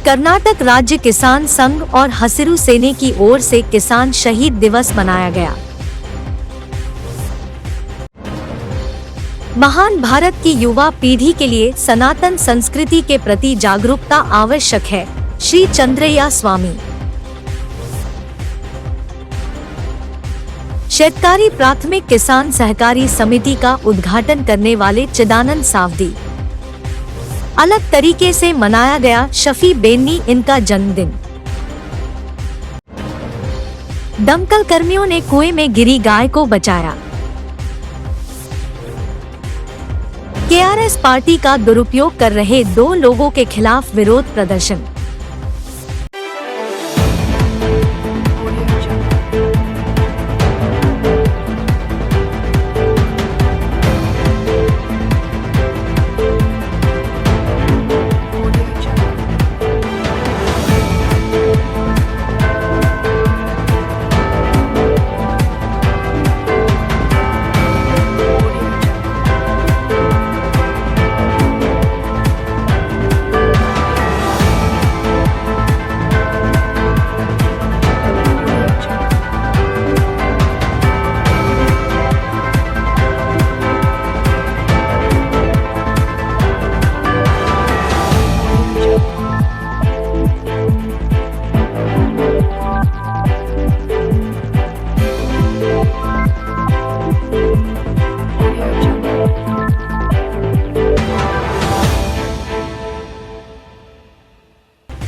कर्नाटक राज्य किसान संघ और हसिरू सेना की ओर से किसान शहीद दिवस मनाया गया। महान भारत की युवा पीढ़ी के लिए सनातन संस्कृति के प्रति जागरूकता आवश्यक है। श्री चंद्रैया स्वामी। शेतकारी प्राथमिक किसान सहकारी समिति का उद्घाटन करने वाले चिदानंद सावदी। अलग तरीके से मनाया गया शफी बेन्नी इनका जन्मदिन। दमकल कर्मियों ने कुएं में गिरी गाय को बचाया। केआरएस पार्टी का दुरुपयोग कर रहे 2 लोगों के खिलाफ विरोध प्रदर्शन।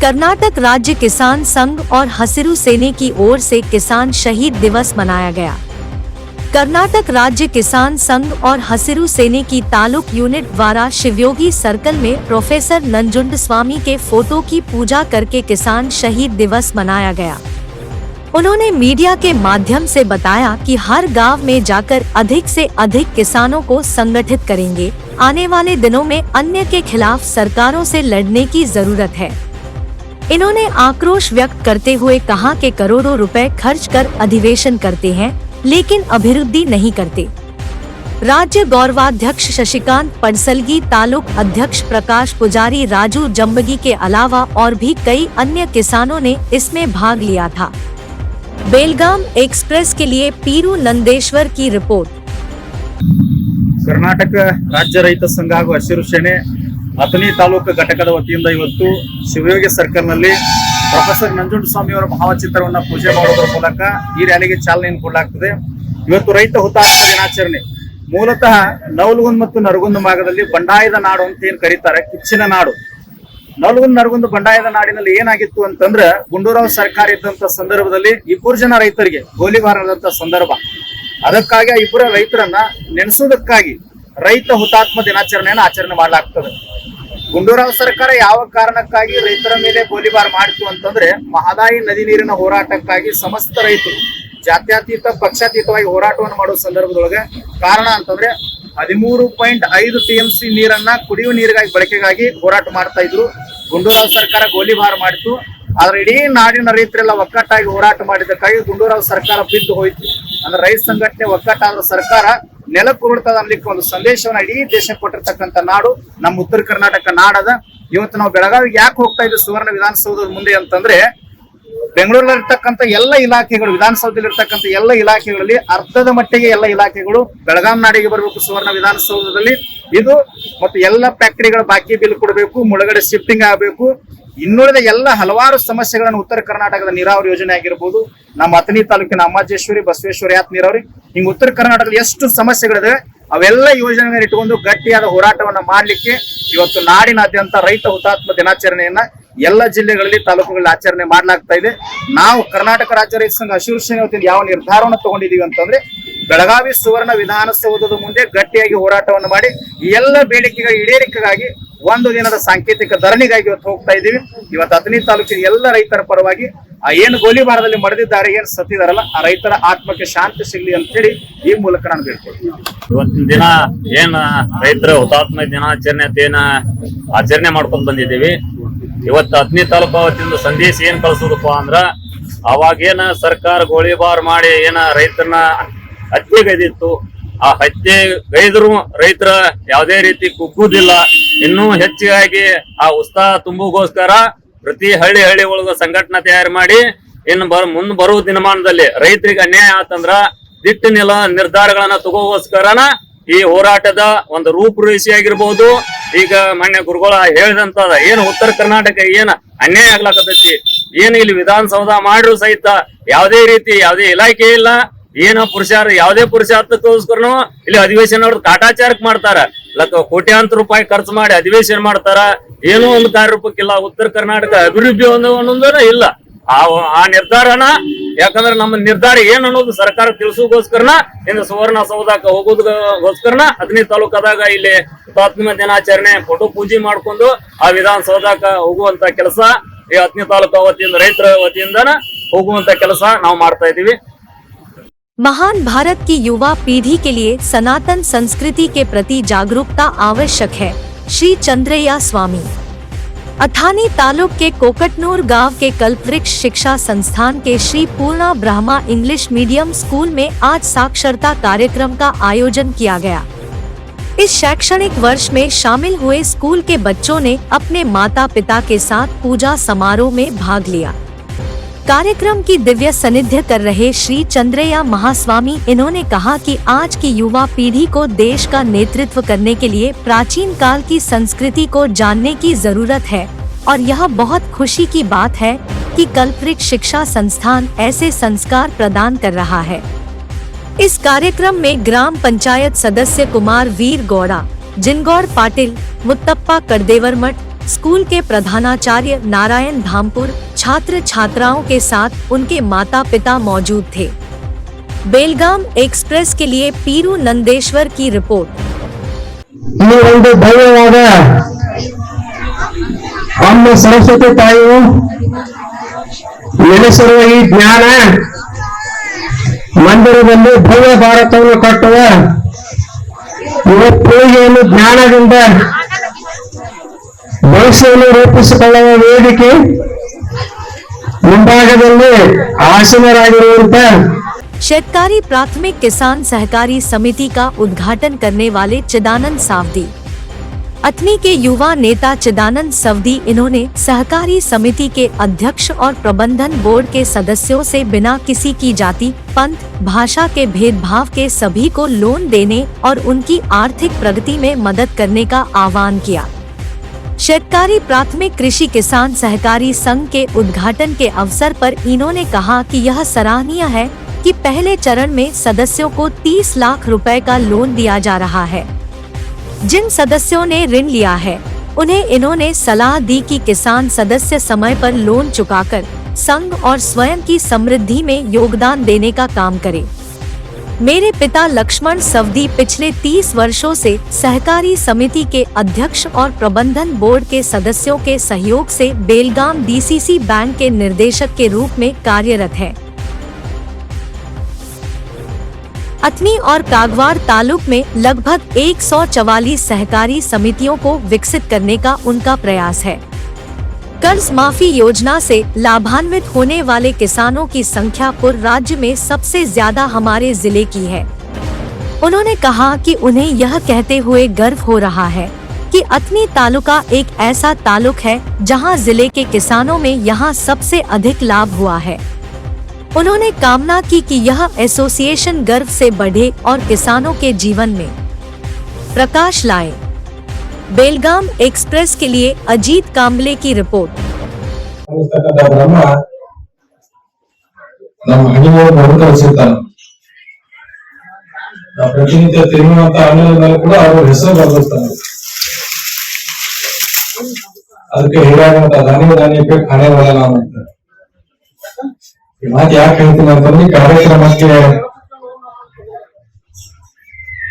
कर्नाटक राज्य किसान संघ और हसिरू सेना की ओर से किसान शहीद दिवस मनाया गया। कर्नाटक राज्य किसान संघ और हसिरू सेना की तालुक यूनिट द्वारा शिवयोगी सर्कल में प्रोफेसर नंजुंडस्वामी के फोटो की पूजा करके किसान शहीद दिवस मनाया गया। उन्होंने मीडिया के माध्यम से बताया कि हर गांव में जाकर अधिक से अधिक किसानों को संगठित करेंगे। आने वाले दिनों में अन्य के खिलाफ सरकारों से लड़ने की जरूरत है। इन्होंने आक्रोश व्यक्त करते हुए कहा कि करोड़ों रुपए खर्च कर अधिवेशन करते हैं लेकिन अभिवृद्धि नहीं करते। राज्य गौरवाध्यक्ष शशिकांत पडसलगी, तालुक अध्यक्ष प्रकाश पुजारी, राजू जंबगी के अलावा और भी कई अन्य किसानों ने इसमें भाग लिया था। बेलगाम एक्सप्रेस के लिए पीरू नंदेश्वर की रिपोर्ट। कर्नाटक राज्य रैत संघ ಹಾಗೂ ಹಸಿರು ಸೇನೆ ಅಥಣಿ ತಾಲೂಕು ಘಟಕದ ವತಿಯಿಂದ ಇವತ್ತು ಶಿವಯೋಗಿ ಸರ್ಕಲ್ ನಲ್ಲಿ ಪ್ರೊಫೆಸರ್ ನಂಜುಂಡಸ್ವಾಮಿ ಅವರ ಭಾವಚಿತ್ರವನ್ನು ಪೂಜೆ ಮಾಡೋದ್ರ ಮೂಲಕ ಈ ರ್ಯಾಲಿಗೆ ಚಾಲನೆಯನ್ನು ಕೊಡಲಾಗುತ್ತದೆ। ಇವತ್ತು ರೈತ ಹುತಾತ್ಮ ದಿನಾಚರಣೆ ಮೂಲತಃ ನವಲಗುಂದ ಮತ್ತು ನರಗುಂದ ಭಾಗದಲ್ಲಿ ಬಂಡಾಯದ ನಾಡು ಅಂತ ಏನ್ ಕರೀತಾರೆ, ಕಿಚ್ಚಿನ ನಾಡು। ನವಲಗುಂದ ನರಗುಂದ ಬಂಡಾಯದ ನಾಡಿನಲ್ಲಿ ಏನಾಗಿತ್ತು ಅಂತಂದ್ರೆ ಗುಂಡೂರಾವ್ ಸರ್ಕಾರ ಇದ್ದಂತ ಸಂದರ್ಭದಲ್ಲಿ 2 ಜನ ರೈತರಿಗೆ ಗೋಲಿಬಾರ್ ಆದಂತ ಸಂದರ್ಭ। ಅದಕ್ಕಾಗಿ ಆ 2 ರೈತರನ್ನ ನೆನೆಸುವುದಕ್ಕಾಗಿ ರೈತ ಹುತಾತ್ಮ ದಿನಾಚರಣೆಯನ್ನು ಆಚರಣೆ ಮಾಡಲಾಗ್ತದೆ। ಗುಂಡೂರಾವ್ ಸರ್ಕಾರ ಯಾವ ಕಾರಣಕ್ಕಾಗಿ ರೈತರ ಮೇಲೆ ಗೋಲಿಬಾರ್ ಮಾಡಿತು ಅಂತಂದ್ರೆ ಮಹದಾಯಿ ನದಿ ನೀರಿನ ಹೋರಾಟಕ್ಕಾಗಿ ಸಮಸ್ತ ರೈತರು ಜಾತ್ಯತೀತ ಪಕ್ಷಾತೀತವಾಗಿ ಹೋರಾಟವನ್ನು ಮಾಡುವ ಸಂದರ್ಭದೊಳಗೆ ಕಾರಣ ಅಂತಂದ್ರೆ 13.5 TMC ನೀರನ್ನ ಕುಡಿಯುವ ನೀರಿಗಾಗಿ ಬಳಕೆಗಾಗಿ ಹೋರಾಟ ಮಾಡ್ತಾ ಇದ್ರು। ಗುಂಡೂರಾವ್ ಸರ್ಕಾರ ಗೋಲಿಬಾರ್ ಮಾಡಿತು। ಆದ್ರೆ ಇಡೀ ನಾಡಿನ ರೈತರೆಲ್ಲ ಒಕ್ಕಟ್ಟಾಗಿ ಹೋರಾಟ ಮಾಡಿದ್ದಕ್ಕಾಗಿ ಗುಂಡೂರಾವ್ ಸರ್ಕಾರ ಬಿದ್ದು ಹೋಯ್ತು। ಅಂದ್ರೆ ರೈತ ಸಂಘಟನೆ ಒಕ್ಕಟ್ಟಾದ ಸರ್ಕಾರ ನೆಲಕ್ಕುರುಳ್ತದ ಅನ್ಲಿಕ್ಕೆ ಒಂದು ಸಂದೇಶವನ್ನ ಇಡೀ ದೇಶ ಕೊಟ್ಟಿರ್ತಕ್ಕಂಥ ನಾಡು ನಮ್ಮ ಉತ್ತರ ಕರ್ನಾಟಕ ನಾಡದ। ಇವತ್ತು ನಾವು ಬೆಳಗಾವಿಗೆ ಯಾಕೆ ಹೋಗ್ತಾ ಇದ್ದೀವಿ ಸುವರ್ಣ ವಿಧಾನಸೌಧದ ಮುಂದೆ ಅಂತಂದ್ರೆ ಬೆಂಗಳೂರಲ್ಲಿ ಇರ್ತಕ್ಕಂಥ ಎಲ್ಲ ಇಲಾಖೆಗಳು, ವಿಧಾನಸೌಧದಲ್ಲಿ ಇರ್ತಕ್ಕಂಥ ಎಲ್ಲ ಇಲಾಖೆಗಳಲ್ಲಿ ಅರ್ಧದ ಮಟ್ಟಿಗೆ ಎಲ್ಲ ಇಲಾಖೆಗಳು ಬೆಳಗಾಂ ನಾಡಿಗೆ ಬರಬೇಕು ಸುವರ್ಣ ವಿಧಾನಸೌಧದಲ್ಲಿ। ಇದು ಮತ್ತು ಎಲ್ಲ ಫ್ಯಾಕ್ಟರಿಗಳ ಬಾಕಿ ಬಿಲ್ ಕೊಡಬೇಕು, ಮುಳುಗಡೆ ಶಿಫ್ಟಿಂಗ್ ಆಗಬೇಕು। ಇನ್ನುಳಿದ ಎಲ್ಲ ಹಲವಾರು ಸಮಸ್ಯೆಗಳನ್ನು ಉತ್ತರ ಕರ್ನಾಟಕದ ನೀರಾವರಿ ಯೋಜನೆ ಆಗಿರ್ಬೋದು, ನಮ್ಮ ಅಥಣಿ ತಾಲೂಕಿನ ಅಮ್ಮಾಜೇಶ್ವರಿ, ಬಸವೇಶ್ವರ ಯಾತ್ ನೀರಾವರಿ, ಹಿಂಗ್ ಉತ್ತರ ಕರ್ನಾಟಕದ ಎಷ್ಟು ಸಮಸ್ಯೆಗಳಿದೆ ಅವೆಲ್ಲ ಯೋಜನೆ ಇಟ್ಟುಕೊಂಡು ಗಟ್ಟಿಯಾದ ಹೋರಾಟವನ್ನ ಮಾಡ್ಲಿಕ್ಕೆ ಇವತ್ತು ನಾಡಿನಾದ್ಯಂತ ರೈತ ಹುತಾತ್ಮ ದಿನಾಚರಣೆಯನ್ನ ಎಲ್ಲ ಜಿಲ್ಲೆಗಳಲ್ಲಿ ತಾಲೂಕುಗಳಲ್ಲಿ ಆಚರಣೆ ಮಾಡ್ಲಾಗ್ತಾ ಇದೆ। ನಾವು ಕರ್ನಾಟಕ ರಾಜ್ಯ ರೈತ ಸಂಘ ಹಸಿರು ಸೇನೆ ವತಿಯಿಂದ ಯಾವ ನಿರ್ಧಾರವನ್ನು ತಗೊಂಡಿದೀವಿ ಅಂತಂದ್ರೆ ಬೆಳಗಾವಿ ಸುವರ್ಣ ವಿಧಾನಸೌಧದ ಮುಂದೆ ಗಟ್ಟಿಯಾಗಿ ಹೋರಾಟವನ್ನು ಮಾಡಿ ಎಲ್ಲ ಬೇಡಿಕೆಗಳ ಈಡೇರಿಕೆಗಾಗಿ ಒಂದು ದಿನದ ಸಾಂಕೇತಿಕ ಧರಣಿಗಾಗಿ ಇವತ್ತು ಹೋಗ್ತಾ ಇದ್ದೀವಿ। ಇವತ್ತು ಅಥಣಿ ತಾಲೂಕಿನ ಎಲ್ಲ ರೈತರ ಪರವಾಗಿ ಆ ಏನು ಗೋಲಿಬಾರದಲ್ಲಿ ಮಡಿದಿದ್ದಾರೆ, ಏನ್ ಸತ್ತಿದಾರಲ್ಲ ಆ ರೈತರ ಆತ್ಮಕ್ಕೆ ಶಾಂತಿ ಸಿಗ್ಲಿ ಅಂತ ಹೇಳಿ ಈ ಮೂಲಕ ನಾನು ಹೇಳ್ಕೊಳ್ತೀನಿ। ಇವತ್ತಿನ ದಿನ ಏನ್ ರೈತರ ಹುತಾತ್ಮ ದಿನಾಚರಣೆ ಏನ ಆಚರಣೆ ಮಾಡ್ಕೊಂಡ್ ಬಂದಿದ್ದೀವಿ। ಇವತ್ತು ಅಥಣಿ ತಾಲೂಕು ವತಿಯಿಂದ ಸಂದೇಶ ಏನ್ ಕಳ್ಸೋದಪ್ಪ ಅಂದ್ರ ಅವಾಗೇನ ಸರ್ಕಾರ ಗೋಲಿಬಾರ್ ಮಾಡಿ ಏನ ರೈತರನ್ನ ಹತ್ಯೆಗೈದಿತ್ತು, ಆ ಹತ್ಯೆಗೈದ್ರು ರೈತರ ಯಾವುದೇ ರೀತಿ ಕುಗ್ಗುದಿಲ್ಲ, ಇನ್ನೂ ಹೆಚ್ಚಾಗಿ ಆ ಉತ್ಸಾಹ ತುಂಬುಗೋಸ್ಕರ ಪ್ರತಿ ಹಳ್ಳಿ ಒಳಗ ಸಂಘಟನೆ ತಯಾರು ಮಾಡಿ ಇನ್ನು ಮುಂದ್ ಬರುವ ದಿನಮಾನದಲ್ಲಿ ರೈತರಿಗೆ ಅನ್ಯಾಯ ಆತಂದ್ರ ದಿಟ್ಟ ನಿರ್ಧಾರಗಳನ್ನ ತಗೋಗೋಸ್ಕರನ ಈ ಹೋರಾಟದ ಒಂದು ರೂಪುರೇಷೆ ಆಗಿರ್ಬಹುದು. ಈಗ ಮಾನ್ಯ ಗುರುಗಳ ಹೇಳಿದಂತದ ಏನು ಉತ್ತರ ಕರ್ನಾಟಕ ಏನ್ ಅನ್ಯಾಯ ಆಗ್ಲಾಕತೈತಿ, ಏನು ಇಲ್ಲಿ ವಿಧಾನಸೌಧ ಮಾಡ್ರು ಸಹಿತ ಯಾವುದೇ ಇಲಾಖೆ ಇಲ್ಲ, ಏನೋ ಯಾವುದೇ ಪುರುಷಾರ್ಥಕ್ಕೋಸ್ಕರನು ಇಲ್ಲಿ ಅಧಿವೇಶನ ಕಾಟಾಚಾರಕ್ ಮಾಡ್ತಾರ. ಕೋಟ್ಯಾಂತರ ರೂಪಾಯಿ ಖರ್ಚು ಮಾಡಿ ಅಧಿವೇಶನ ಮಾಡ್ತಾರ, ಏನೋ ಒಂದು ಕಾರ್ಯರೂಪಕ್ಕಿಲ್ಲ. ಉತ್ತರ ಕರ್ನಾಟಕ ಅಭಿವೃದ್ಧಿ ಅನ್ನೋದನ್ನ ಇಲ್ಲ. ಆ ನಿರ್ಧಾರನ ಯಾಕಂದ್ರೆ ನಮ್ಮ ನಿರ್ಧಾರ ಏನ್ ಅನ್ನೋದು ಸರ್ಕಾರ ತಿಳಿಸೋಗೋಸ್ಕರನ ಇಂದು ಸುವರ್ಣ ಸೌಧಕ್ಕೆ ಹೋಗೋದಕ್ಕೋಸ್ಕರನ 15 ತಾಲೂಕದಾಗ ಇಲ್ಲಿ ಹುತಾತ್ಮ ದಿನಾಚರಣೆ ಫೋಟೋ ಪೂಜೆ ಮಾಡ್ಕೊಂಡು ಆ ವಿಧಾನಸೌಧಕ್ಕೆ ಹೋಗುವಂತ ಕೆಲಸ ಈ 15 ತಾಲೂಕು ವತಿಯಿಂದ ರೈತರ ವತಿಯಿಂದನ ಹೋಗುವಂತ ಕೆಲಸ ನಾವು ಮಾಡ್ತಾ ಇದೀವಿ. महान भारत की युवा पीढ़ी के लिए सनातन संस्कृति के प्रति जागरूकता आवश्यक है। श्री चंद्रैया स्वामी अथानी तालुक के कोकटनूर गांव के कल्पवृक्ष शिक्षा संस्थान के श्री पूर्णा ब्रह्मा इंग्लिश मीडियम स्कूल में आज साक्षरता कार्यक्रम का आयोजन किया गया। इस शैक्षणिक वर्ष में शामिल हुए स्कूल के बच्चों ने अपने माता पिता के साथ पूजा समारोह में भाग लिया। कार्यक्रम की दिव्य सानिध्य कर रहे श्री चंद्रैया महास्वामी इन्होंने कहा कि आज की युवा पीढ़ी को देश का नेतृत्व करने के लिए प्राचीन काल की संस्कृति को जानने की जरूरत है और यह बहुत खुशी की बात है कि कल्पवृक्ष शिक्षा संस्थान ऐसे संस्कार प्रदान कर रहा है। इस कार्यक्रम में ग्राम पंचायत सदस्य कुमार वीर गौड़ा, जिनगौर पाटिल, मुत्तप्पा कड़देवरमठ, स्कूल के प्रधानाचार्य नारायण धामपुर, छात्र छात्राओं के साथ उनके माता पिता मौजूद थे। बेलगाम एक्सप्रेस के लिए पीरू नंदेश्वर की रिपोर्ट। ಭವ್ಯವಾದ ಅಮ್ಮ ಸರಸ್ವತಿ ತಾಯಿಯು ನೆಲೆಸಿರುವ ಈ ಜ್ಞಾನ ಮಂದಿರದಲ್ಲಿ ಭವ್ಯ ಭಾರತವನ್ನು ಕಟ್ಟುವ ಯುವ ಪೀಳಿಗೆಯನ್ನು ಜ್ಞಾನದಿಂದ ಭವಿಷ್ಯವನ್ನು ರೂಪಿಸಿಕೊಳ್ಳುವ ವೇದಿಕೆ ಮುಂಭಾಗದಲ್ಲಿ ಆಸೀನರಾಗಿರುವಂತ शेतकारी प्राथमिक किसान सहकारी समिति का उद्घाटन करने वाले चिदानंद सावदी अथनी के युवा नेता चिदानंद सवदी इन्होंने सहकारी समिति के अध्यक्ष और प्रबंधन बोर्ड के सदस्यों से बिना किसी की जाति, पंथ, भाषा के भेदभाव के सभी को लोन देने और उनकी आर्थिक प्रगति में मदद करने का आह्वान किया। शेतकारी प्राथमिक कृषि किसान सहकारी संघ के उद्घाटन के अवसर पर इन्होंने कहा कि यह सराहनीय है कि पहले चरण में सदस्यों को 30 लाख रुपए का लोन दिया जा रहा है। जिन सदस्यों ने ऋण लिया है उन्हें इन्होंने सलाह दी कि किसान सदस्य समय पर लोन चुकाकर संघ और स्वयं की समृद्धि में योगदान देने का काम करे। मेरे पिता लक्ष्मण सवदी पिछले 30 वर्षों से सहकारी समिति के अध्यक्ष और प्रबंधन बोर्ड के सदस्यों के सहयोग से बेलगाम डीसीसी बैंक के निर्देशक के रूप में कार्यरत है। अथनी और कागवार तालुक में लगभग 144 सहकारी समितियों को विकसित करने का उनका प्रयास है। कर्ज माफी योजना से लाभान्वित होने वाले किसानों की संख्या पूरे राज्य में सबसे ज्यादा हमारे जिले की है। उन्होंने कहा कि उन्हें यह कहते हुए गर्व हो रहा है कि अथनी तालुका एक ऐसा तालुक है जहां जिले के किसानों में यहां सबसे अधिक लाभ हुआ है। उन्होंने कामना की कि यह एसोसिएशन गर्व से बढ़े और किसानों के जीवन में प्रकाश लाए। बेलगाम एक्सप्रेस के लिए अजीत कांबले की रिपोर्ट। ಪ್ರತಿನಿತ್ಯ ತಿನ್ನುವಂತ ಅನ್ನದ ಮೇಲೆ ಕೂಡ ಅವರು ಹೆಸರು ಬದಲಿಸ್ತಾರೆ. ಅದಕ್ಕೆ ಹೇಳುವಂತ ಧಾನ್ಯಕ್ಕೆ ಖಾನೆ ಬರಲ್ಲ ಅಂತ ಮಾತು ಯಾಕೆ ಹೇಳ್ತೀನಿ ಅಂತಂದ್ರೆ ಕಾರ್ಯಕ್ರಮಕ್ಕೆ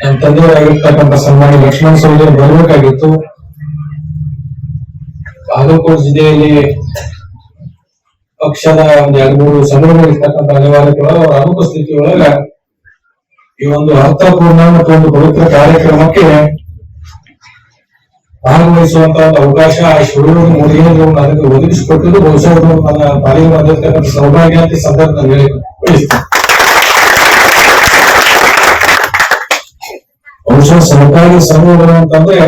ನನ್ನ ತಂದೆಯವರಾಗಿರ್ತಕ್ಕಂಥ ಸನ್ಮಾನ್ಯ ಲಕ್ಷ್ಮಣ ಸವದಿ ಬರಬೇಕಾಗಿತ್ತು. ಬಾಗಲಕೋಟೆ ಜಿಲ್ಲೆಯಲ್ಲಿ ಪಕ್ಷದ ಒಂದ್ 2-3 ಸಂಘಟನೆಗಳಿರ್ತಕ್ಕಂಥ ಅನಿವಾರ್ಯತೆಗಳು ಅವರ ಅನುಪಸ್ಥಿತಿಯೊಳಗ ಈ ಒಂದು ಅರ್ಥಪೂರ್ಣ ಮತ್ತು ಒಂದು ಪವಿತ್ರ ಕಾರ್ಯಕ್ರಮಕ್ಕೆ ಭಾಗವಹಿಸುವಂತ ಒಂದು ಅವಕಾಶ ಶಿವಯೋಗಿ ಮೋದಿಯವರು ನನಗೆ ಒದಗಿಸಿಕೊಟ್ಟದ್ದು ಬಹುಶಃ ನನ್ನ ಪಾಲಿಗೆ ಬಂದಿರ್ತಕ್ಕಂಥ ಸೌಭಾಗ್ಯ ಅಂತ ಸಂದರ್ಭದಲ್ಲಿ ಬಹುಶಃ ಸರ್ಕಾರಿ ಸಂಘಗಳು ಅಂತಂದ್ರೆ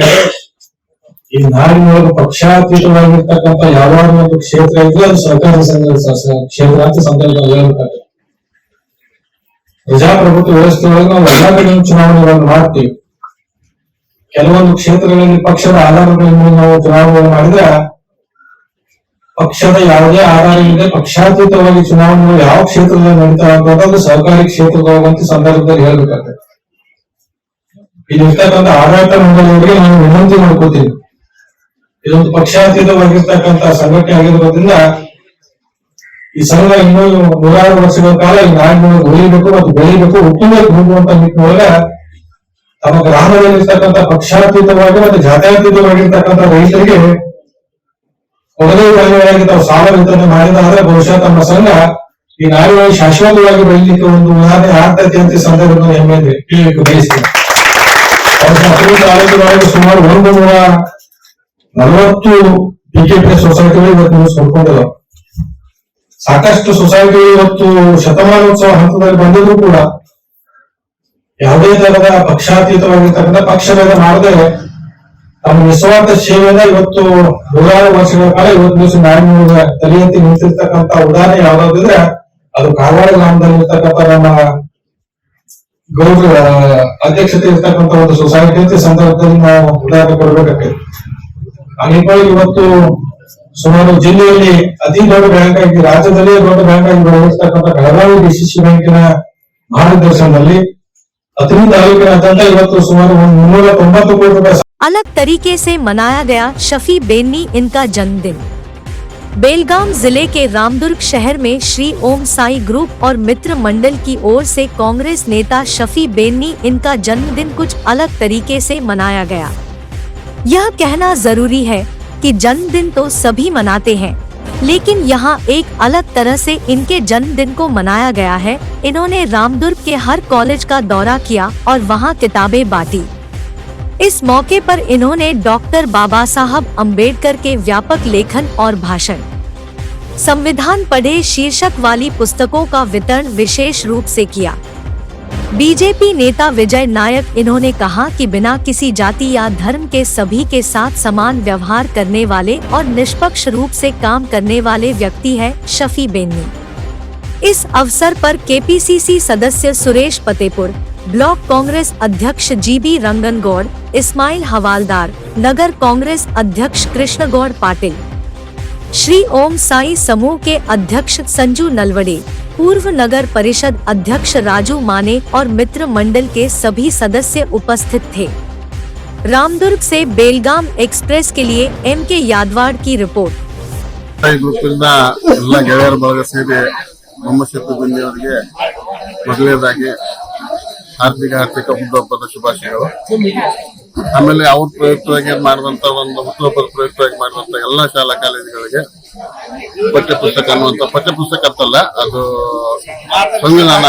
ಈ ನಾಡಿನೊಳಗೆ ಪಕ್ಷಾತೀತವಾಗಿರ್ತಕ್ಕಂಥ ಯಾವ್ದಾದ್ರು ಒಂದು ಕ್ಷೇತ್ರ ಇದ್ರೆ ಅದು ಸಹಕಾರ ಸಂಘ ಕ್ಷೇತ್ರ ಅಂತ ಸಂದರ್ಭದಲ್ಲಿ ಹೇಳ್ಬೇಕಾಗ್ತದೆ. ಪ್ರಜಾಪ್ರಭುತ್ವ ವ್ಯವಸ್ಥೆ ಒಳಗೆ ನಾವು ಎಲ್ಲಾ ಕಡೆ ಚುನಾವಣೆಗಳನ್ನು ಮಾಡ್ತೀವಿ. ಕೆಲವೊಂದು ಕ್ಷೇತ್ರಗಳಲ್ಲಿ ಪಕ್ಷದ ಆಧಾರದ ಮೇಲೆ ನಾವು ಚುನಾವಣೆ ಮಾಡಿದ್ರೆ ಪಕ್ಷದ ಯಾವುದೇ ಆಧಾರ ಇಲ್ಲದೆ ಪಕ್ಷಾತೀತವಾಗಿ ಚುನಾವಣೆಗಳು ಯಾವ ಕ್ಷೇತ್ರದಲ್ಲಿ ನಡೀತಾವ ಅಂತಂದ್ರೆ ಸಹಕಾರಿ ಕ್ಷೇತ್ರದೊಳಗಂತ ಸಂದರ್ಭದಲ್ಲಿ ಹೇಳ್ಬೇಕಾಗ್ತದೆ. ಇಲ್ಲಿರ್ತಕ್ಕಂಥ ಆಡಳಿತ ಮಂಡಳಿಯವರಿಗೆ ನಾನು ವಿನಂತಿ ಮಾಡ್ಕೋತೀನಿ, ಇದೊಂದು ಪಕ್ಷಾತೀತವಾಗಿರ್ತಕ್ಕಂಥ ಸಂಘಟನೆ ಆಗಿರೋದ್ರಿಂದ ಈ ಸಂಘ ಇನ್ನೂ 100 ವರ್ಷಗಳ ಕಾಲ ಈ ನಾಡಿನೊಳಗೆ ಉಳಿಬೇಕು ಮತ್ತು ಬೆಳಿಬೇಕು, ಹುಟ್ಟುಬೇಕು ಹೋಗುವಂತ ನಿಟ್ಟಿನೊಳಗೆ ತಮ್ಮ ಗ್ರಾಮದಲ್ಲಿರ್ತಕ್ಕಂಥ ಪಕ್ಷಾತೀತವಾಗಿ ಮತ್ತು ಜಾತ್ಯತೀತವಾಗಿರ್ತಕ್ಕಂಥ ರೈತರಿಗೆ ಕೊಡುಗೆ ಧಾನ್ಯವಾಗಿ ತಾವು ಸಾಲ ವಿತರಣೆ ಮಾಡಿದಾದ್ರೆ ಬಹುಶಃ ತಮ್ಮ ಸಂಘ ಈ ನಾಡಿನೊಳಗೆ ಶಾಶ್ವತವಾಗಿ ಬೆಳಲಿಕ್ಕೆ ಒಂದು ಉದಾಹರಣೆ ಆಗ್ತೈತಿ ಅಂತ ಸಂದರ್ಭದಲ್ಲಿ ಹೆಮ್ಮೆ ತಿಳಿಯಬೇಕು ಬಯಸ್ತೀನಿ. ತಾಲೂಕಿನೊಳಗೆ ಸುಮಾರು 140 ಬಿಜೆಪಿ ಸೊಸೈಟಿಗಳು ಇವತ್ತು ನ್ಯೂಸ್ ಕೊಡ್ಕೊಂಡಿಲ್ಲ. ಸಾಕಷ್ಟು ಸೊಸೈಟಿಗಳು ಇವತ್ತು ಶತಮಾನೋತ್ಸವ ಹಂತದಲ್ಲಿ ಬಂದಿದ್ರು ಕೂಡ ಯಾವುದೇ ತರಹದ ಪಕ್ಷಾತೀತವಾಗಿರ್ತಕ್ಕಂಥ ಪಕ್ಷಭೇದ ಮಾಡದೆ ತಮ್ಮ ನಿಸ್ವಾರ್ಥ ಸೇವೆಯಿಂದ ಇವತ್ತು 100 ವರ್ಷಗಳ ಕಾಲ ಇವತ್ತು ದಿವಸ ನಾಡಿನ ತಲೆ ಎತ್ತಿ ನಿಂತಿರ್ತಕ್ಕಂಥ ಉದಾಹರಣೆ ಯಾವ್ದಾದ್ರೆ ಅದು ಕಾರವಾರ ಗ್ರಾಮದಲ್ಲಿ ಇರ್ತಕ್ಕಂಥ ನಮ್ಮ ಗೌಡ್ರ ಅಧ್ಯಕ್ಷತೆ ಇರ್ತಕ್ಕಂಥ ಒಂದು ಸೊಸೈಟಿ ಅಂತ ಸಂದರ್ಭದಲ್ಲಿ ನಾವು ಉದಾಹರಣೆ ಕೊಡ್ಬೇಕಾಗ್ತದೆ. ಆ ನಿಟ್ಟಿನಲ್ಲಿ ಇವತ್ತು ಸುಮಾರು ಜಿಲ್ಲೆಯಲ್ಲಿ ಅತಿ ದೊಡ್ಡ ಬ್ಯಾಂಕ್ ಆಗಿ ರಾಜ್ಯದಲ್ಲೇ ದೊಡ್ಡ ಬ್ಯಾಂಕ್ ಆಗಿ ಬೆಳೆದಿರ್ತಕ್ಕಂಥ ಬೆಳಗಾವಿ ಡಿಸಿಸಿ ಬ್ಯಾಂಕಿನ ಮಾರ್ಗದರ್ಶನದಲ್ಲಿ ಅತನಿ ತಾಲೂಕಿನಾದ್ಯಂತ ಇವತ್ತು ಸುಮಾರು 390 ಕೋಟಿ ರೂಪಾಯಿ अलग तरीके से मनाया गया शफी बेन्नी इनका जन्मदिन। बेलगाम जिले के रामदुर्ग शहर में श्री ओम साई ग्रुप और मित्र मंडल की ओर से कांग्रेस नेता शफी बेन्नी इनका जन्मदिन कुछ अलग तरीके से मनाया गया। यह कहना जरूरी है कि जन्मदिन तो सभी मनाते हैं, लेकिन यहाँ एक अलग तरह से इनके जन्मदिन को मनाया गया है। इन्होंने रामदुर्ग के हर कॉलेज का दौरा किया और वहाँ किताबें बांटी। इस मौके पर इन्होंने डॉक्टर बाबा साहब अम्बेडकर के व्यापक लेखन और भाषण, संविधान पढ़े शीर्षक वाली पुस्तकों का वितरण विशेष रूप से किया। बीजेपी नेता विजय नायक इन्होंने कहा कि बिना किसी जाति या धर्म के सभी के साथ समान व्यवहार करने वाले और निष्पक्ष रूप से काम करने वाले व्यक्ति है शफी बेन्नी। इस अवसर पर केपीसीसी सदस्य सुरेश फतेपुर, ब्लॉक कांग्रेस अध्यक्ष जीबी रंगनगौड़, इस्माइल हवालदार, नगर कांग्रेस अध्यक्ष कृष्णगौड़ पाटिल, श्री ओम साई समूह के अध्यक्ष संजू नलवड़े, पूर्व नगर परिषद अध्यक्ष राजू माने और मित्र मंडल के सभी सदस्य उपस्थित थे। रामदुर्ग से बेलगाम एक्सप्रेस के लिए एम के यादवाड़ की रिपोर्ट। ಮೊಹಮ್ಮದ್ ಶಫಿ ಬೆನ್ನಿ ಅವರಿಗೆ ಮೊದಲನೇದಾಗಿ ಹಾರ್ದಿಕ ಹುಟ್ಟುಹಬ್ಬದ ಶುಭಾಶಯಗಳು. ಆಮೇಲೆ ಅವ್ರ ಪ್ರಯುಕ್ತವಾಗಿ ಮಾಡಿದಂತ ಒಂದು ಹುಟ್ಟುಹಬ್ಬದ ಪ್ರಯುಕ್ತವಾಗಿ ಮಾಡಿದಂತ ಎಲ್ಲಾ ಶಾಲಾ ಕಾಲೇಜುಗಳಿಗೆ ಪಠ್ಯಪುಸ್ತಕ ಅನ್ನುವಂತ ಪಠ್ಯಪುಸ್ತಕ ಅಂತಲ್ಲ, ಅದು ಸಂವಿಧಾನ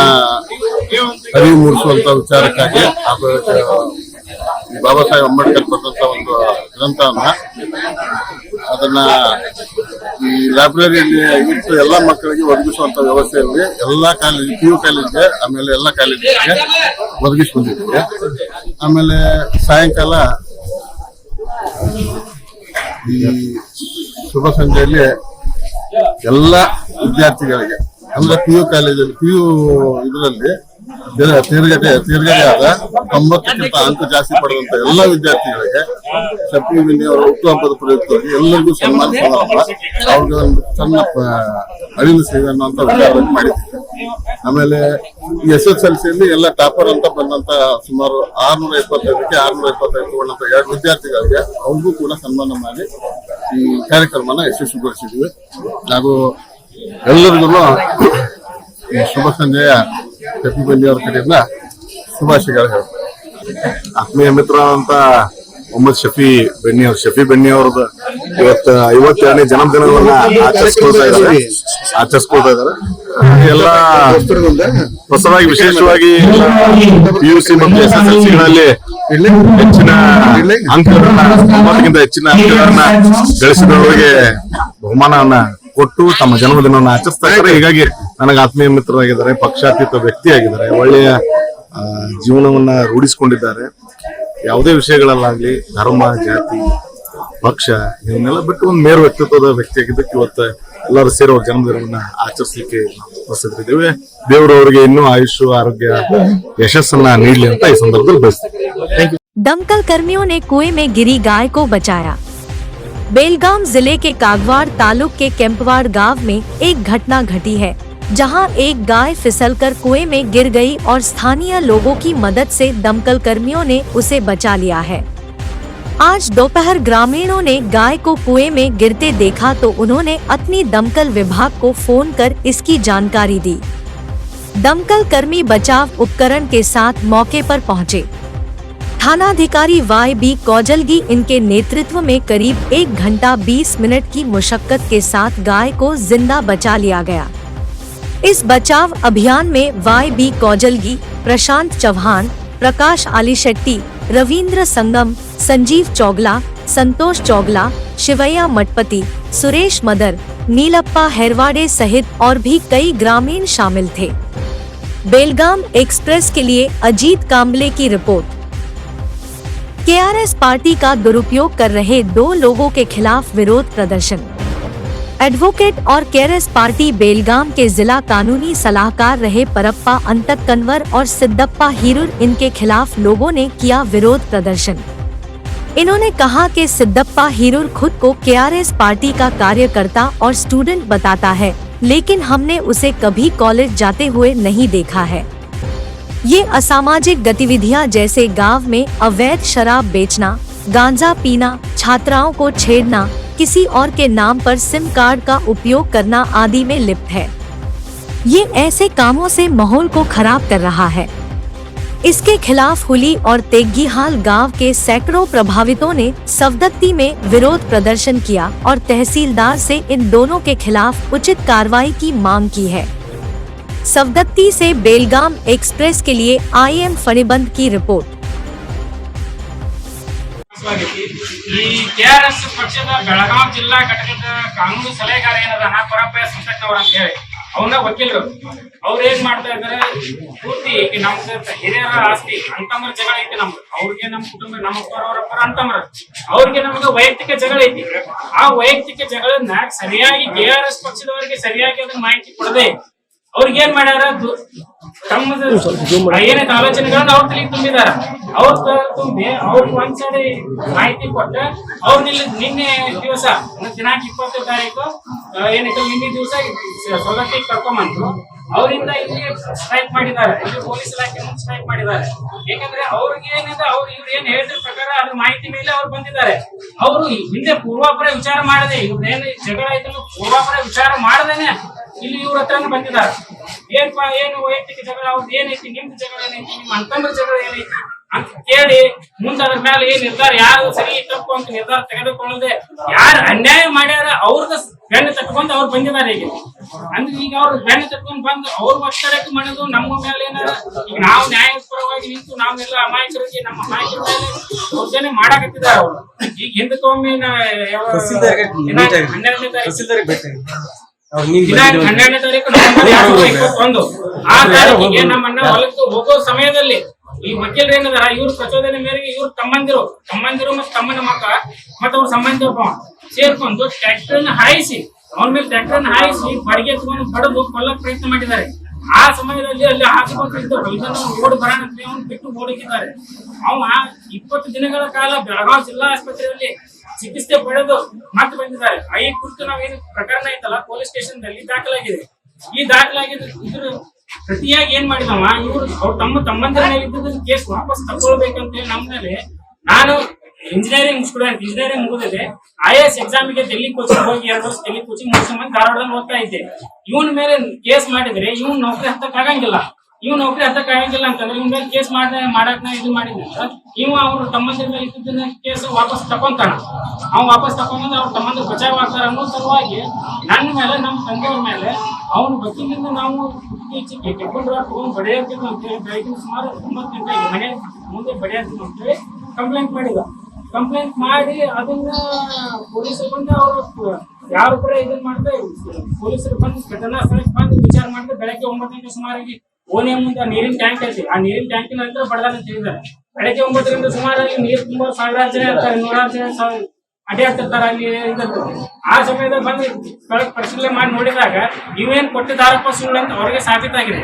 ಅರಿವು ಮೂಡಿಸುವಂತ ವಿಚಾರಕ್ಕಾಗಿ ಅದು ಬಾಬಾ ಸಾಹೇಬ್ ಅಂಬೇಡ್ಕರ್ ಬರೆದಂತ ಒಂದು ಗ್ರಂಥವನ್ನ ಅದನ್ನ ಈ ಲೈಬ್ರರಿಯಲ್ಲಿ ಇಟ್ಟು ಎಲ್ಲಾ ಮಕ್ಕಳಿಗೆ ಒದಗಿಸುವಂತ ವ್ಯವಸ್ಥೆಯಲ್ಲಿ ಎಲ್ಲಾ ಕಾಲೇಜ್ PU ಕಾಲೇಜ್ಗೆ ಆಮೇಲೆ ಎಲ್ಲಾ ಕಾಲೇಜಿಗೆ ಒದಗಿಸ್ಕೊಂಡಿದ್ದೀವಿ. ಆಮೇಲೆ ಸಾಯಂಕಾಲ ಈ ಶುಭ ಸಂಜೆಯಲ್ಲಿ ಎಲ್ಲಾ ವಿದ್ಯಾರ್ಥಿಗಳಿಗೆ ಅಂದ್ರೆ PU ಕಾಲೇಜಲ್ಲಿ PU ಇದರಲ್ಲಿ ತೇರ್ಗಡೆ ಆದ 90ಕ್ಕಿಂತ ಅಂಕ ಜಾಸ್ತಿ ಪಡೆದಂತ ಎಲ್ಲಾ ವಿದ್ಯಾರ್ಥಿಗಳಿಗೆ ಶಫಿ ಬೆನ್ನಿ ಅವರ ಹುಟ್ಟುಹಬ್ಬದ ಪ್ರಯುಕ್ತವಾಗಿ ಎಲ್ಲರಿಗೂ ಸನ್ಮಾನ ಸಮಾರಂಭ, ಅವ್ರಿಗೆ ಒಂದು ಸಣ್ಣ ಅಳಿಲು ಸೇವೆ ಅನ್ನುವಂತ ವಿಚಾರವಾಗಿ ಮಾಡಿದ್ದೀವಿ. ಆಮೇಲೆ ಈ SSLCಯಲ್ಲಿ ಎಲ್ಲ ಟಾಪರ್ ಅಂತ ಬಂದಂತ ಸುಮಾರು 625ಕ್ಕೆ 625 ತಗೊಂಡಂತ 2 ವಿದ್ಯಾರ್ಥಿಗಳಿಗೆ ಅವ್ರಿಗೂ ಕೂಡ ಸನ್ಮಾನ ಮಾಡಿ ಈ ಕಾರ್ಯಕ್ರಮನ ಯಶಸ್ವಿಗೊಳಿಸಿದ್ವಿ. ಹಾಗೂ ಎಲ್ಲರಿಗೂ ಶುಭ ಸಂಜೆಯ ಶಫಿ ಬೆನ್ನಿ ಅವರ ಕಡೆಯಿಂದ ಶುಭಾಶಯಗಳು ಹೇಳ್ತಾರೆ. ಆತ್ಮೀಯ ಮಿತ್ರ ಅಂತ ಮೊಹಮ್ಮದ್ ಶಫಿ ಬೆನ್ನಿ ಅವ್ರದ್ದು ಇವತ್ತು 52ನೇ ಜನ್ಮದಿನವನ್ನ ಆಚರಿಸ್ಕೊಳ್ತಾ ಇದ್ದಾರೆ. ಎಲ್ಲ ಹೊಸದಾಗಿ ವಿಶೇಷವಾಗಿ PUC ಮತ್ತು SSLCಗಳಲ್ಲಿ ಹೆಚ್ಚಿನ ಅಂಕಗಳನ್ನ 90ಕ್ಕಿಂತ ಹೆಚ್ಚಿನ ಅಂಕಗಳನ್ನ ಗಳಿಸಿದವರಿಗೆ ಬಹುಮಾನವನ್ನ ಕೊಟ್ಟು ತಮ್ಮ ಜನ್ಮದಿನವನ್ನು ಆಚರಿಸ್ತಾ ಇದ್ದಾರೆ. ಹೀಗಾಗಿ ನನಗೆ ಆತ್ಮೀಯ ಮಿತ್ರರಾಗಿದ್ದಾರೆ, ಪಕ್ಷಾತೀತ ವ್ಯಕ್ತಿಯಾಗಿದ್ದಾರೆ, ಒಳ್ಳೆಯ ಜೀವನವನ್ನ ರೂಢಿಸಿಕೊಂಡಿದ್ದಾರೆ. ಯಾವುದೇ ವಿಷಯಗಳಲ್ಲಾಗ್ಲಿ ಧರ್ಮ ಜಾತಿ ಪಕ್ಷ ಇವನ್ನೆಲ್ಲ ಬಿಟ್ಟು ಒಂದು ಮೇರು ವ್ಯಕ್ತಿತ್ವದ ವ್ಯಕ್ತಿ ಆಗಿದ್ದಕ್ಕೆ ಇವತ್ತು ಎಲ್ಲರೂ ಸೇರಿ ಅವ್ರ ಜನ್ಮದಿನವನ್ನ ಆಚರಿಸಲಿಕ್ಕೆ ಬಯಸಿದ್ದೇವೆ. ದೇವರು ಅವರಿಗೆ ಇನ್ನೂ ಆಯುಷು ಆರೋಗ್ಯ ಯಶಸ್ಸನ್ನ ನೀಡಲಿ ಅಂತ ಈ ಸಂದರ್ಭದಲ್ಲಿ ಬಯಸ್ತೀವಿ. दमकल कर्मियों ने कुएं में गिरी गाय को बचाया। बेलगाम जिले के कागवाड़ तालुक के कैंपवाड़ गांव में एक घटना घटी है, जहां एक गाय फिसलकर कुएं में गिर गई और स्थानीय लोगों की मदद से दमकल कर्मियों ने उसे बचा लिया है। आज दोपहर ग्रामीणों ने गाय को कुएं में गिरते देखा तो उन्होंने अपनी दमकल विभाग को फोन कर इसकी जानकारी दी। दमकल कर्मी बचाव उपकरण के साथ मौके पर पहुंचे। थानाधिकारी YB कौजलगी इनके नेतृत्व में करीब 1 घंटा 20 मिनट की मुशक्कत के साथ गाय को जिंदा बचा लिया गया। इस बचाव अभियान में YB कौजलगी, प्रशांत चौहान, प्रकाश आलीशेट्टी, रविंद्र संगम, संजीव चौगला, संतोष चौगला, शिवैया मठपति, सुरेश मदर, नीलप्पा हैरवाड़े सहित और भी कई ग्रामीण शामिल थे। बेलगाम एक्सप्रेस के लिए अजीत कांबले की रिपोर्ट। KRS पार्टी का दुरुपयोग कर रहे 2 लोगों के खिलाफ विरोध प्रदर्शन। एडवोकेट और KRS पार्टी बेलगाम के जिला कानूनी सलाहकार रहे परप्पा अंतक कन्वर और सिद्धप्पा हीरुर, इनके खिलाफ लोगों ने किया विरोध प्रदर्शन। इन्होंने कहा कि सिद्धप्पा हीरुर खुद को KRS पार्टी का कार्यकर्ता और स्टूडेंट बताता है, लेकिन हमने उसे कभी कॉलेज जाते हुए नहीं देखा है। ये असामाजिक गतिविधियां जैसे गांव में अवैध शराब बेचना, गांजा पीना, छात्राओं को छेड़ना, किसी और के नाम पर सिम कार्ड का उपयोग करना आदि में लिप्त है। ये ऐसे कामों से माहौल को खराब कर रहा है। इसके खिलाफ हुली और तेग्गीहाल गांव के सैकड़ों प्रभावितों ने सवदत्ती में विरोध प्रदर्शन किया और तहसीलदार से इन दोनों के खिलाफ उचित कार्रवाई की मांग की है। सवदत्ती से बेलगाम एक्सप्रेस के लिए IM फणिबंद की रिपोर्ट। ಈ KRS ಪಕ್ಷದ ಬೆಳಗಾವಿ ಜಿಲ್ಲಾ ಘಟಕದ ಕಾನೂನು ಸಲಹೆಗಾರ ಏನದ ಪರಪ್ಪ ಸಂತಕ್ಕವ್ರ ಅಂತ ಹೇಳಿ ಅವನ ವಕೀಲರು ಅವ್ರು ಏನ್ ಮಾಡ್ತಾ ಇದಾರೆ, ಪೂರ್ತಿ ನಮ್ದು ಹಿರಿಯರ ಆಸ್ತಿ ಅಂತಮ್ರ ಜಗಳ ಐತಿ, ನಮ್ದು ಅವ್ರಿಗೆ ನಮ್ಮ ಕುಟುಂಬ ನಮ್ಮ ಅವರಪ್ಪರ ಅಂತಮ್ರ ಅವ್ರಿಗೆ ನಮ್ಗೆ ವೈಯಕ್ತಿಕ ಜಗಳ ಐತಿ. ಆ ವೈಯಕ್ತಿಕ ಜಗಳನ್ನ ಸರಿಯಾಗಿ KRS ಪಕ್ಷದವರಿಗೆ ಸರಿಯಾಗಿ ಅದನ್ನ ಮಾಹಿತಿ ಕೊಡದೆ ಅವ್ರಿಗೆ ಏನ್ ಮಾಡ್ಯಾರ, ತಮ್ಮದ ಏನೈತೆ ಆಲೋಚನೆಗಳನ್ನ ಅವ್ರ ತಲೆಗೆ ತುಂಬಿದಾರ. ಅವ್ರ ತುಂಬಿ ಅವ್ರಿಗೆ ಒಂದ್ಸರಿ ಮಾಹಿತಿ ಕೊಟ್ಟ ಅವ್ರ ನಿನ್ನೆ ದಿವಸ ದಿನಾಂಕ 20 ತಾರೀಕು ಏನೈತೆ ನಿನ್ನೆ ದಿವಸ ಸವದತ್ತಿಗೆ ಕರ್ಕೊಂಡ್ಬಂದ್ರು. ಅವರಿಂದ ಇಲ್ಲಿ ಸ್ಟ್ರೈಕ್ ಮಾಡಿದ್ದಾರೆ, ಇಲ್ಲಿ ಪೊಲೀಸ್ ಇಲಾಖೆ ಮುಂದೆ ಸ್ಟ್ರೈಕ್ ಮಾಡಿದ್ದಾರೆ. ಯಾಕಂದ್ರೆ ಅವ್ರಿಗೆ ಏನಿದೆ, ಅವ್ರು ಇವ್ರು ಏನ್ ಹೇಳಿದ್ರ ಪ್ರಕಾರ ಅದ್ರ ಮಾಹಿತಿ ಮೇಲೆ ಅವ್ರು ಬಂದಿದ್ದಾರೆ. ಅವರು ಹಿಂದೆ ಪೂರ್ವಾಪರ ವಿಚಾರ ಮಾಡದೆ, ಇವ್ರೇನು ಜಗಳ ಐತಲ್ಲ ಪೂರ್ವಾಪರ ವಿಚಾರ ಮಾಡದೇನೆ ಇಲ್ಲಿ ಇವ್ರ ಹತ್ರನ ಬಂದಿದ್ದಾರೆ. ಏನು ವೈಯಕ್ತಿಕ ಜಗಳ ಅವ್ರದ್ದು ಏನೈತಿ, ನಿಮ್ದು ಜಗಳ ಏನೈತಿ, ನಿಮ್ಮ ಅಂತಂದ್ರ ಜಗಳ ಏನೈತಿ ಅಂತ ಕೇಳಿ ಮುಂದೆ ಅದ್ರ ಮೇಲೆ ಏನ್ ನಿರ್ಧಾರ, ಯಾರು ಸರಿ ತಪ್ಪು ಅಂತ ನಿರ್ಧಾರ ತೆಗೆದುಕೊಳ್ಳದೆ ಯಾರು ಅನ್ಯಾಯ ಮಾಡ್ಯಾರ ಅವ್ರದ ಬೆನ್ನು ತಟ್ಕೊಂಡು ಅವ್ರು ಬಂದಿದ್ದಾರೆ. ಈಗ ಅಂದ್ರೆ ಈಗ ಅವ್ರು ಬೆನ್ನು ತಟ್ಕೊಂಡು ಬಂದು ಅವ್ರ ಒತ್ತಡಕ್ಕೆ ಮಾಡೋದು ನಮ್ಮ ಮೇಲೆ ಏನಾರ, ಈಗ ನಾವು ನ್ಯಾಯಪರವಾಗಿ ನಿಂತು ನಾವೆಲ್ಲ ಅಮಾಯಕರಿಗೆ ನಮ್ಮ ಅಮಾಯಕರ ಮೇಲೆ ಯೋಜನೆ ಮಾಡಾಕತ್ತಿದ್ದಾರೆ ಅವ್ರು. ಈಗ ಹಿಂದಕ್ಕೊಮ್ಮೆ 12ನೇ ತಾರೀಕು ನವೆಂಬರ್ 2021 ಆ ತಾರೀಕಿಗೆ ನಮ್ಮನ್ನ ಹೊಲಕ್ಕೆ ಹೋಗೋ ಸಮಯದಲ್ಲಿ ಈ ವಕೀಲರು ಏನದಾರ, ಇವ್ರ ಪ್ರಚೋದನೆ ಮೇರೆಗೆ ಇವ್ರ ತಮ್ಮಂದಿರು ಮತ್ತು ತಮ್ಮನ ಮಕ್ಕ ಮತ್ತು ಅವ್ರ ಸಂಬಂಧಿಕರು ಸೇರ್ಕೊಂಡು ಟ್ರ್ಯಾಕ್ಟರ್ನ ಹಾಯಿಸಿ ಅವನ ಮೇಲೆ ಟ್ರ್ಯಾಕ್ಟರ್ನ ಹಾಯಿಸಿ ಬಡಿಗೆ ತಗೊಂಡು ಬಡದು ಕೊಲ್ಲಕ್ ಪ್ರಯತ್ನ ಮಾಡಿದ್ದಾರೆ. ಆ ಸಮಯದಲ್ಲಿ ಅಲ್ಲಿ ಹಾಕಿಕೊಂಡಿದ್ದರು, ಇದನ್ನು ಓಡಿ ಬರೋಣ ಬಿಟ್ಟು ಓಡಿದ್ದಾರೆ. ಅವ 20 ದಿನಗಳ ಕಾಲ ಬೆಳಗಾವಿ ಜಿಲ್ಲಾ ಆಸ್ಪತ್ರೆಯಲ್ಲಿ ಚಿಕಿತ್ಸೆ ಪಡೆದು ಮತ್ತೆ ಬಂದಿದ್ದಾರೆ. ಈ ಕುರಿತು ನಾವೇನು ಪ್ರಕರಣ ಐತಲ್ಲ ಪೊಲೀಸ್ ಸ್ಟೇಷನ್ ನಲ್ಲಿ ದಾಖಲಾಗಿದೆ. ಈ ದಾಖಲಾಗಿದ್ದು ಇದ್ರ ಪ್ರತಿಯಾಗಿ ಏನ್ ಮಾಡಿದವ, ಇವ್ರು ಅವ್ರ ತಮ್ಮಂದಿರ ಮೇಲೆ ಇದ್ದ ಕೇಸ್ ವಾಪಸ್ ತಗೊಳ್ಬೇಕಂತ ಹೇಳಿ ನಮ್ಮ ಮೇಲೆ, ನಾನು ಇಂಜಿನಿಯರಿಂಗ್ ಸ್ಟೂಡೆಂಟ್, ಇಂಜಿನಿಯರಿಂಗ್ ಮುಗಿದಿದೆ, IAS ಎಕ್ಸಾಮಿಗೆ ಡೆಲ್ಲಿ ಕೋಚಿಂಗ್ ಹೋಗಿ 2 ವರ್ಷ ಡೆಲ್ಲಿ ಕೋಚಿಂಗ್ ಮುಗಿಸ್ಕೊಂಡ್ ಧಾರವಾಡದಲ್ಲಿ ಓದ್ತಾ ಇದ್ದೆ. ಇವನ್ ಮೇಲೆ ಕೇಸ್ ಮಾಡಿದ್ರೆ ಇವ್ನು ನೌಕರಿ ಹತ್ತಕ್ ಆಗಂಗಿಲ್ಲ. ಅಂತಂದ್ರೆ ಇವ್ ಮೇಲೆ ಕೇಸ್ ಮಾಡಕ್ ನಾ ಇದು ಮಾಡಿದ್ರೆ ಇವ ಅವ್ರ ತಮ್ಮಂದಿರ ಮೇಲೆ ಇದ್ದಿದ್ದನ್ನ ಕೇಸ್ ವಾಪಸ್ ತಕೊಂತಾನ. ಅವ್ನು ವಾಪಸ್ ತಕೊಂಡ್ ಅವ್ರ ತಮ್ಮಂದಿರ ಬಚಾವ್ ಆಗ್ತಾರ ಅನ್ನೋ ಸಲುವಾಗಿ ನನ್ನ ಮೇಲೆ, ನಮ್ಮ ತಂದೆಯವ್ರ ಮೇಲೆ ಅವ್ನ ವಕೀಲಿಂದ ನಾವು ಇತ್ತೀಚೆಗೆ ಕೆಬ್ಬಲ್ ರಾಡ್ ತಗೊಂಡ್ ಬಡಿಯಾಕ್ತಿದ್ವು ಅಂತ ಹೇಳಿ ಬೆಳಗಿನ ಸುಮಾರು 9 ಗಂಟೆಗೆ ಮನೆ ಮುಂದೆ ಬಡಿಯಾಕ್ತಿದ್ವು ಅಂತ ಹೇಳಿ ಕಂಪ್ಲೇಂಟ್ ಮಾಡಿ ಅದನ್ನ ಪೊಲೀಸರು ಬಂದು ಅವರು ಯಾರು ಕೂಡ ಇದನ್ನ ಮಾಡಿದ್ರೆ ಪೊಲೀಸರು ಬಂದು ಘಟನಾ ಸ್ಥಳಕ್ಕೆ ಬಂದು ವಿಚಾರ ಮಾಡಿದ್ರೆ ಬೆಳಗ್ಗೆ 9 ಗಂಟೆ ಸುಮಾರಾಗಿ ಓಣೆ ಮುಂದೆ ನೀರಿನ ಟ್ಯಾಂಕ್ ಐತಿ, ಆ ನೀರಿನ ಟ್ಯಾಂಕಿನ ಹತ್ರ ಬಡದಾನ ಅಂತ ಹೇಳಿದ್ದಾರೆ. ಬೆಳಗ್ಗೆ 9 ಗಂಟೆ ಸುಮಾರಾಗಿ ನೀರು ತುಂಬಾ 1000 ಜನ ಇರ್ತಾರೆ, 100 ಜನ ಅಡ್ಡಾಡ್ತಿರ್ತಾರ ಅಲ್ಲಿ ಇದಕ್ಕೆ. ಆ ಸಮಯದಲ್ಲಿ ಬಂದು ಸ್ಥಳಕ್ಕೆ ಪರಿಶೀಲನೆ ಮಾಡಿ ನೋಡಿದಾಗ ಇವೇನ್ ಕೊಟ್ಟಿದ್ದಾರಪ್ಪ ಸುಳ್ಳು ಅಂತ ಅವ್ರಿಗೆ ಸಾಬೀತಾಗಿದೆ.